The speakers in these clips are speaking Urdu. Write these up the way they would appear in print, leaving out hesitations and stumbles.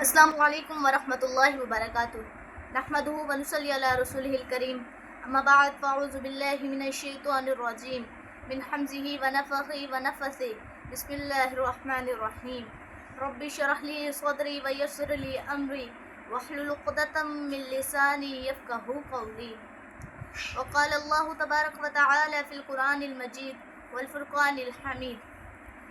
السلام علیکم ورحمۃ اللہ وبرکاتہ نحمدہ ونصلی علی رسولہ الکریم اما بعد فاعوذ باللہ من الشیطان الرجیم من حمزہ ونفخہ ونفثہ بسم اللہ الرحمن الرحیم رب اشرح لی صدری ویسر لی امری واحلل عقدۃ من لسانی یفقہوا قولی وقال اللہ تبارک وتعالی فی القرآن المجید والفرقان الحمید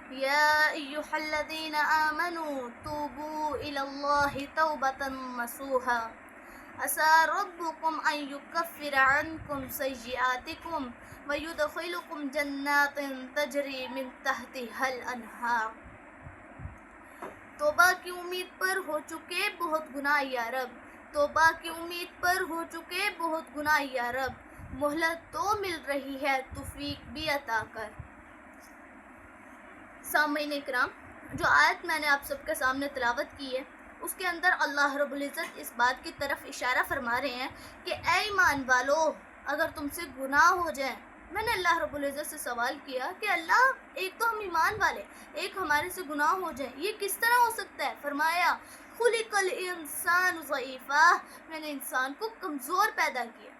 يا أيها الذين آمنوا توبوا إلى الله توبة نصوحا عسى ربكم أن يكفر عنكم سيئاتكم ويدخلكم جنات تجري من تحتها الأنهار۔ توبہ کی امید پر ہو چکے بہت گناہ یا رب، توبہ کی امید پر ہو چکے بہت گناہ یا رب، مہلت تو مل رہی ہے توفیق بھی عطا کر۔ سامعین اکرام، جو آیت میں نے آپ سب کے سامنے تلاوت کی ہے، اس کے اندر اللہ رب العزت اس بات کی طرف اشارہ فرما رہے ہیں کہ اے ایمان والو، اگر تم سے گناہ ہو جائیں۔ میں نے اللہ رب العزت سے سوال کیا کہ اللہ، ایک تو ہم ایمان والے، ایک ہمارے سے گناہ ہو جائیں، یہ کس طرح ہو سکتا ہے؟ فرمایا خلق الانسان ضعیفا، میں نے انسان کو کمزور پیدا کیا۔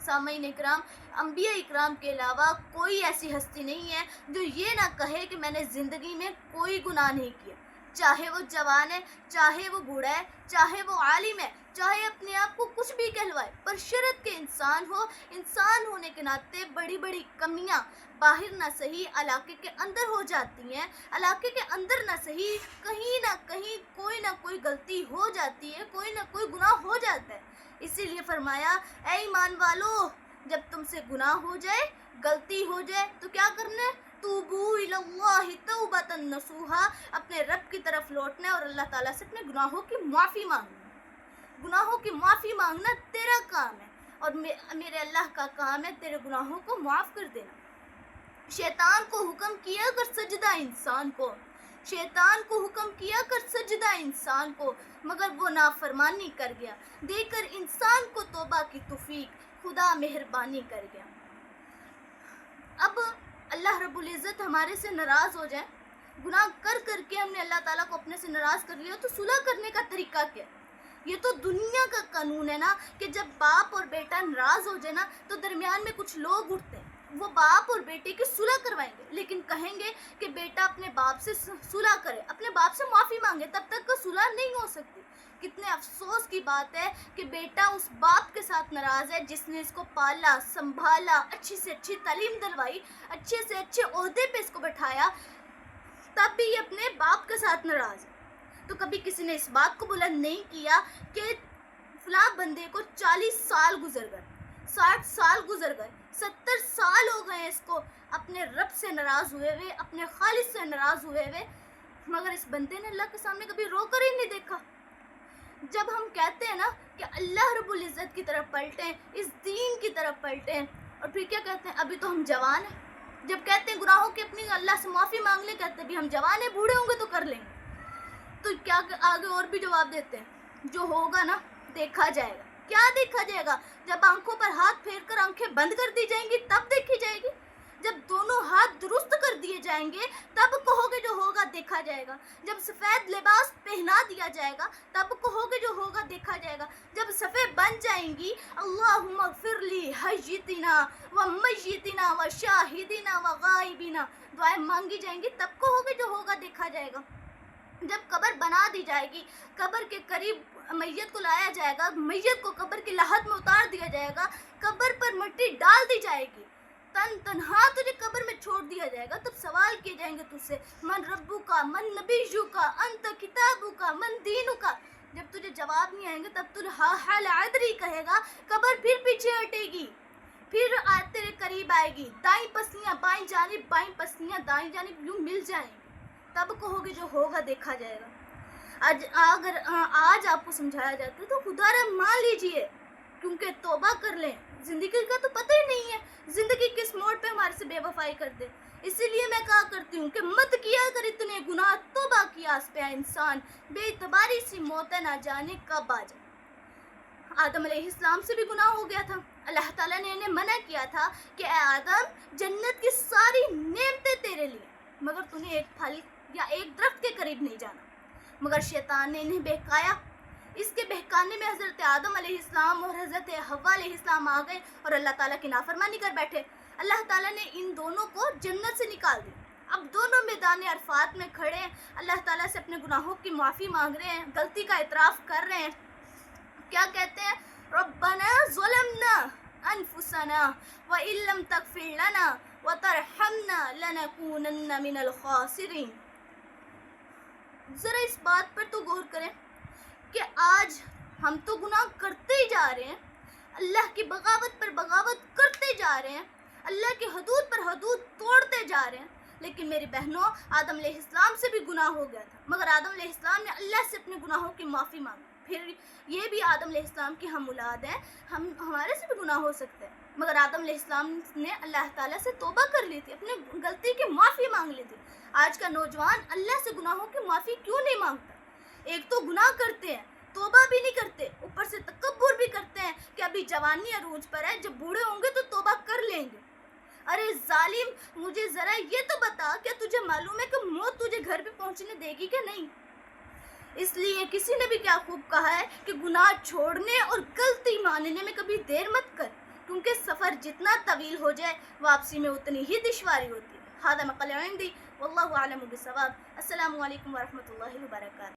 سامعین اکرام، انبیاء اکرام کے علاوہ کوئی ایسی ہستی نہیں ہے جو یہ نہ کہے کہ میں نے زندگی میں کوئی گناہ نہیں کیا، چاہے وہ جوان ہے، چاہے وہ بوڑھا ہے، چاہے وہ عالم ہے، چاہے اپنے آپ کو کچھ بھی کہلوائے، پر شرط کہ انسان ہو۔ انسان ہونے کے ناطے بڑی بڑی کمیاں باہر نہ صحیح علاقے کے اندر ہو جاتی ہیں، علاقے کے اندر نہ صحیح کہیں نہ کہیں کوئی نہ کوئی غلطی ہو جاتی ہے، کوئی نہ کوئی گناہ ہو جاتا ہے۔ اسی لیے فرمایا اے ایمان والو، جب تم سے گناہ ہو جائے، غلطی ہو جائے تو کیا کرنا ہے؟ توبو الی اللہ توبۃ نصوحا، اپنے رب کی طرف لوٹنا ہے اور اللہ تعالیٰ سے اپنے گناہوں کی معافی مانگنا۔ گناہوں کی معافی مانگنا تیرا کام ہے اور میرے اللہ کا کام ہے تیرے گناہوں کو معاف کر دینا۔ شیطان کو حکم کیا کر سجدہ انسان کو، شیطان کو حکم کیا کر سجدہ انسان کو، مگر وہ نافرمانی کر گیا، دے کر انسان کو توبہ کی توفیق، خدا مہربانی کر گیا۔ اب اللہ رب العزت ہمارے سے ناراض ہو جائے، گناہ کر کر کے ہم نے اللہ تعالیٰ کو اپنے سے ناراض کر لیا، تو صلح کرنے کا طریقہ کیا؟ یہ تو دنیا کا قانون ہے نا کہ جب باپ اور بیٹا ناراض ہو جائے نا تو درمیان میں کچھ لوگ اٹھتے ہیں، وہ باپ اور بیٹے کی صلح کروائیں گے، لیکن کہیں گے کہ بیٹا اپنے باپ سے صلح کرے، اپنے باپ سے معافی مانگے، تب تک کا صلح نہیں ہو سکتی۔ کتنے افسوس کی بات ہے کہ بیٹا اس باپ کے ساتھ ناراض ہے جس نے اس کو پالا، سنبھالا، اچھی سے اچھی تعلیم دلوائی، اچھے سے اچھے عہدے پہ اس کو بٹھایا، تب بھی یہ اپنے باپ کے ساتھ ناراض ہے۔ تو کبھی کسی نے اس بات کو بلند نہیں کیا کہ فلاں بندے کو 40 سال گزر گئے، 60 سال گزر گئے، 70 سال ہو گئے اس کو اپنے رب سے ناراض ہوئے ہوئے، اپنے خالق سے ناراض ہوئے ہوئے، مگر اس بندے نے اللہ کے سامنے کبھی رو کر ہی نہیں دیکھا۔ جب ہم کہتے ہیں نا کہ اللہ رب العزت کی طرف پلٹیں، اس دین کی طرف پلٹیں، اور پھر کیا کہتے ہیں؟ ابھی تو ہم جوان ہیں۔ جب کہتے ہیں گناہوں کی اپنی اللہ سے معافی مانگ لیں، کہتے ہیں بھی ہم جوان ہیں، بوڑھے ہوں گے تو کر لیں گے۔ تو کیا آگے اور بھی جواب دیتے ہیں، جو ہوگا نا دیکھا جائے گا۔ کیا دیکھا جائے گا؟ جب آنکھوں پر ہاتھ پھیر کر آنکھیں بند کر دی جائیں گی تب دیکھی جائے گی۔ جب دونوں ہاتھ درست کر دیے جائیں گے تب کہو گے جو ہوگا دیکھا جائے گا۔ جب سفید لباس پہنا دیا جائے گا تب کہو گے جو ہوگا دیکھا جائے گا۔ جب صفیں بن جائیں گی، اللہم اغفر لی حیتنا و میتنا و شاہدنا و غائبنا، دعائیں مانگی جائیں گی، تب کہو گے جو ہوگا دیکھا جائے گا۔ جب قبر بنا دی جائے گی، قبر کے قریب میت کو لایا جائے گا، میت کو قبر کی لحد میں اتار دیا جائے گا، قبر پر مٹی ڈال دی جائے گی، تنہا تجھے قبر میں چھوڑ دیا جائے گا، تب سوال کیے جائیں گے تجھ سے، من ربو کا، من نبیو کا، انت کتابو کا، من دینو کا۔ جب تجھے جواب نہیں آئیں گے تب تجھے حال عدری کہے گا، قبر پھر پیچھے ہٹے گی، پھر تیرے قریب آئے گی، دائیں پسلیاں بائیں جانب، بائیں پسلیاں دائیں جانب یوں مل جائیں گی، تب کہو گے جو ہوگا دیکھا جائے گا۔ اگر آج آپ کو سمجھایا جاتا ہے تو خدا را مان لیجئے، کیونکہ توبہ کر لیں، زندگی کا تو پتہ ہی نہیں ہے زندگی کس موڑ پہ ہمارے سے بے وفائی کر دے۔ اسی لیے میں کہا کرتی ہوں کہ مت کیا کر اتنے گناہ، توبہ کی آس پہ انسان، بے اعتباری سی موت ہے نہ جانے کب آ جائے۔ آدم علیہ السلام سے بھی گناہ ہو گیا تھا، اللہ تعالیٰ نے انہیں منع کیا تھا کہ اے آدم، جنت کی ساری نعمتیں تیرے لیے، مگر تو نے ایک پھل یا ایک درخت کے قریب نہیں جانا۔ مگر شیطان نے انہیں بہکایا۔ اس کے بہکانے میں حضرت آدم علیہ السلام اور حضرت حوا علیہ السلام آ گئے اور اللہ تعالیٰ کی نافرمانی کر بیٹھے۔ اللہ تعالیٰ نے ان دونوں کو جنت سے نکال دیا۔ اب دونوں میدان عرفات میں کھڑے ہیں، اللہ تعالیٰ سے اپنے گناہوں کی معافی مانگ رہے ہیں، غلطی کا اعتراف کر رہے ہیں۔ کیا کہتے ہیں؟ ربنا ظلمنا انفسنا وان لم تغفر لنا وترحمنا لنکونن من الخاسرین۔ ذرا اس بات پر تو غور کریں کہ آج ہم تو گناہ کرتے ہی جا رہے ہیں، اللہ کی بغاوت پر بغاوت کرتے جا رہے ہیں، اللہ کی حدود پر حدود توڑتے جا رہے ہیں، لیکن میری بہنوں آدم علیہ السلام سے بھی گناہ ہو گیا تھا، مگر آدم علیہ السلام نے اللہ سے اپنے گناہوں کی معافی مانگی۔ پھر یہ بھی آدم علیہ السلام کی ہم اولاد ہیں، ہمارے سے بھی گناہ ہو سکتے ہیں، مگر آدم علیہ السلام نے اللہ تعالیٰ سے توبہ کر لی تھی، اپنے غلطی کی معافی مانگ لی تھی۔ آج کا نوجوان اللہ سے گناہوں کی معافی کیوں نہیں مانگتا؟ ایک تو گناہ کرتے ہیں، توبہ بھی نہیں کرتے، اوپر سے تکبر بھی کرتے ہیں کہ ابھی جوانی عروج پر ہے، جب بوڑھے ہوں گے تو توبہ کر لیں گے۔ ارے ظالم، مجھے ذرا یہ تو بتا، کیا تجھے معلوم ہے کہ موت تجھے گھر پہ پہنچنے دے گی کہ نہیں؟ اس لیے کسی نے بھی کیا خوب کہا ہے کہ گناہ چھوڑنے اور غلطی ماننے میں کبھی دیر مت کر، کیونکہ سفر جتنا طویل ہو جائے واپسی میں اتنی ہی دشواری ہوتی ہے۔ ھذا ما قال عندي واللہ اعلم بالصواب۔ السلام علیکم ورحمۃ اللہ وبرکاتہ۔